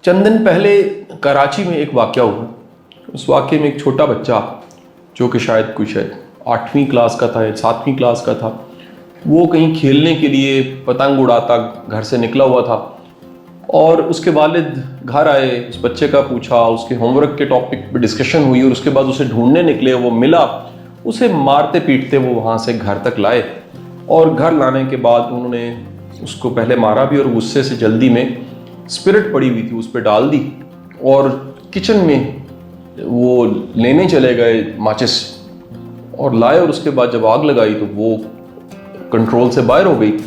چند دن پہلے کراچی میں ایک واقعہ ہوا. اس واقعے میں ایک چھوٹا بچہ جو کہ شاید 8ویں کلاس کا تھا یا 7ویں کلاس کا تھا، وہ کہیں کھیلنے کے لیے پتنگ اڑاتا گھر سے نکلا ہوا تھا، اور اس کے والد گھر آئے، اس بچے کا پوچھا، اس کے ہوم ورک کے ٹاپک پہ ڈسکشن ہوئی، اور اس کے بعد اسے ڈھونڈنے نکلے، وہ ملا، اسے مارتے پیٹتے وہ وہاں سے گھر تک لائے، اور گھر لانے کے بعد انہوں نے اس کو پہلے مارا بھی، اور غصے سے جلدی میں اسپرٹ پڑی ہوئی تھی اس پہ ڈال دی، اور کچن میں وہ لینے چلے گئے ماچس اور لائے، اور اس کے بعد جب آگ لگائی تو وہ کنٹرول سے باہر ہو گئی،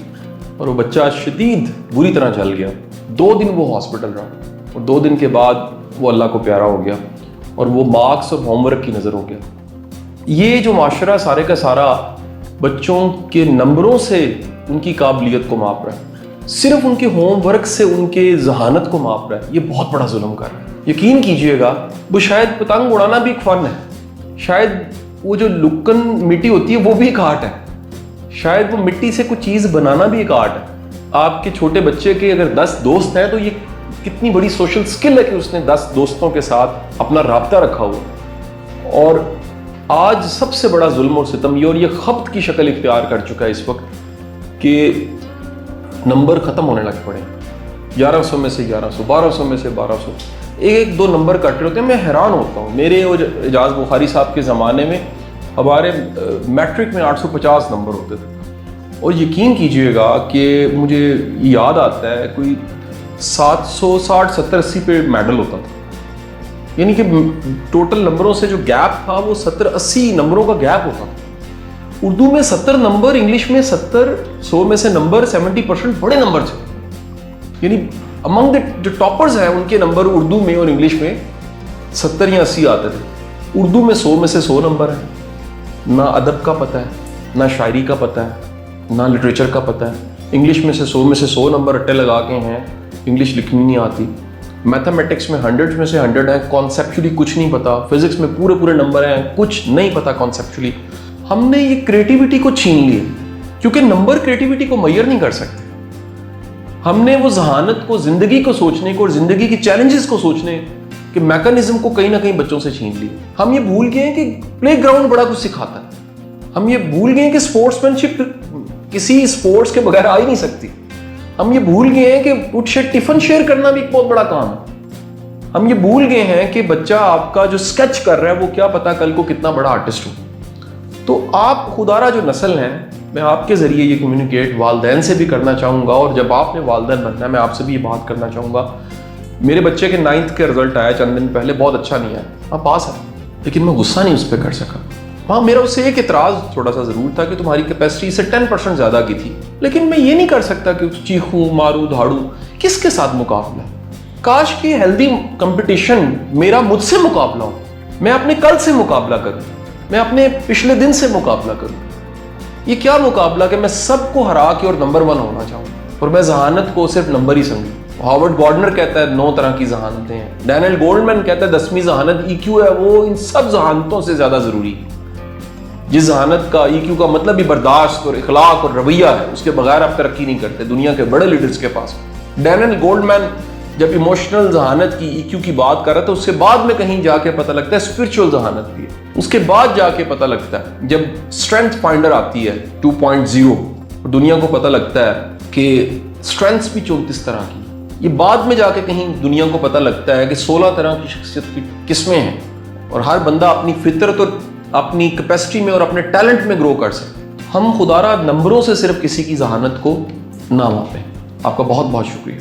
اور وہ بچہ شدید بری طرح جل گیا. 2 دن وہ ہاسپٹل رہا، اور 2 دن کے بعد وہ اللہ کو پیارا ہو گیا، اور وہ مارکس اور ہوم ورک کی نظر ہو گیا. یہ جو معاشرہ سارے کا سارا بچوں کے نمبروں سے ان کی قابلیت کو ماپ رہا ہے، صرف ان کے ہوم ورک سے ان کے ذہانت کو ماپ رہا ہے، یہ بہت بڑا ظلم کر رہا ہے. یقین کیجئے گا، وہ شاید پتنگ اڑانا بھی ایک فن ہے، شاید وہ جو لکن مٹی ہوتی ہے وہ بھی ایک آرٹ ہے، شاید وہ مٹی سے کچھ چیز بنانا بھی ایک آرٹ ہے. آپ کے چھوٹے بچے کے اگر 10 دوست ہیں تو یہ کتنی بڑی سوشل سکل ہے کہ اس نے 10 دوستوں کے ساتھ اپنا رابطہ رکھا ہوا. اور آج سب سے بڑا ظلم اور ستم یہ، اور یہ خبط کی شکل اختیار کر چکا ہے اس وقت، کہ نمبر ختم ہونے لگ پڑے. 1100 میں سے 1100، 1200 میں سے 1200، ایک 2 نمبر کٹ رہے ہوتے ہیں. میں حیران ہوتا ہوں. میرے اور اعجاز بخاری صاحب کے زمانے میں ہمارے میٹرک میں 850 نمبر ہوتے تھے، اور یقین کیجئے گا کہ مجھے یاد آتا ہے کوئی 760، 70، 80 پہ میڈل ہوتا تھا. یعنی کہ ٹوٹل نمبروں سے جو گیپ تھا وہ 70، 80 نمبروں کا گیپ ہوتا تھا. اردو میں 70 نمبر، انگلش میں 70، 100 میں سے نمبر 70% بڑے نمبر تھے. یعنی امنگ جو ٹاپرز ہیں ان کے نمبر اردو میں اور انگلش میں 70 یا 80 آتے تھے. اردو میں 100 میں سے 100 نمبر ہیں. نہ ادب کا پتہ ہے، نہ شاعری کا پتہ ہے، نہ لٹریچر کا پتہ ہے. انگلش میں سے 100 میں سے 100 نمبر رٹے لگا کے ہیں، انگلش لکھنی نہیں آتی. میتھمیٹکس میں 100 میں سے 100 ہیں، کانسیپچولی کچھ نہیں پتا. فزکس میں پورے نمبر ہیں، کچھ نہیں پتا کانسیپچولی. ہم نے یہ کریٹیوٹی کو چھین لی، کیونکہ نمبر کریٹیوٹی کو میئر نہیں کر سکتے. ہم نے وہ ذہانت کو، زندگی کو سوچنے کو اور زندگی کی چیلنجز کو سوچنے کہ میکانزم کو کہیں نہ کہیں بچوں سے چھین لی. ہم یہ بھول گئے ہیں کہ پلے گراؤنڈ بڑا کچھ سکھاتا ہے. ہم یہ بھول گئے ہیں کہ اسپورٹس مین شپ کسی اسپورٹس کے بغیر آ ہی نہیں سکتی. ہم یہ بھول گئے ہیں کہ ٹفن شیئر کرنا بھی ایک بہت بڑا کام ہے. ہم یہ بھول گئے ہیں کہ بچہ آپ کا جو اسکیچ کر رہا ہے وہ کیا پتا کل کو کتنا بڑا آرٹسٹ ہو. تو آپ خدارہ جو نسل ہیں، میں آپ کے ذریعے یہ کمیونیکیٹ والدین سے بھی کرنا چاہوں گا، اور جب آپ نے والدین بننا ہے میں آپ سے بھی یہ بات کرنا چاہوں گا. میرے بچے کے 9th کے رزلٹ آیا چند دن پہلے، بہت اچھا نہیں آیا، ہاں پاس ہے، لیکن میں غصہ نہیں اس پہ کر سکا. ہاں میرا اس سے ایک اعتراض تھوڑا سا ضرور تھا کہ تمہاری کیپیسٹی سے 10% زیادہ کی تھی، لیکن میں یہ نہیں کر سکتا کہ چیخوں ماروں دھاڑوں. کس کے ساتھ مقابلہ؟ کاش کہ ہیلدی کمپٹیشن میرا مجھ سے مقابلہ ہو. میں اپنے کل سے مقابلہ کروں، میں اپنے پچھلے دن سے مقابلہ کروں. یہ کیا مقابلہ کہ میں سب کو ہرا کے اور نمبر 1 ہونا چاہوں، اور میں ذہانت کو صرف نمبر ہی سمجھوں. ہارورڈ گارڈنر کہتا ہے 9 طرح کی ذہانتیں ہیں. ڈینیل گولڈمین کہتا ہے 10ویں ذہانت EQ ہے، وہ ان سب ذہانتوں سے زیادہ ضروری ہے. جس ذہانت کا EQ کا مطلب بھی برداشت اور اخلاق اور رویہ ہے، اس کے بغیر آپ ترقی نہیں کرتے. دنیا کے بڑے لیڈرز کے پاس ڈینیل گولڈمین جب ایموشنل ذہانت کی EQ کی بات کر رہا ہے تو اس کے بعد میں کہیں جا کے پتہ لگتا ہے اسپرچل ذہانت بھی ہے. اس کے بعد جا کے پتہ لگتا ہے جب اسٹرینتھ فائنڈر آتی ہے 2.0، دنیا کو پتہ لگتا ہے کہ اسٹرینتھس بھی 34 طرح کی. یہ بعد میں جا کے کہیں دنیا کو پتہ لگتا ہے کہ 16 طرح کی شخصیت کی قسمیں ہیں، اور ہر بندہ اپنی فطرت اور اپنی کیپیسٹی میں اور اپنے ٹیلنٹ میں گرو کر سکتے. ہم خدارہ نمبروں سے صرف کسی کی ذہانت کو نہ ماپیں. آپ کا بہت بہت شکریہ.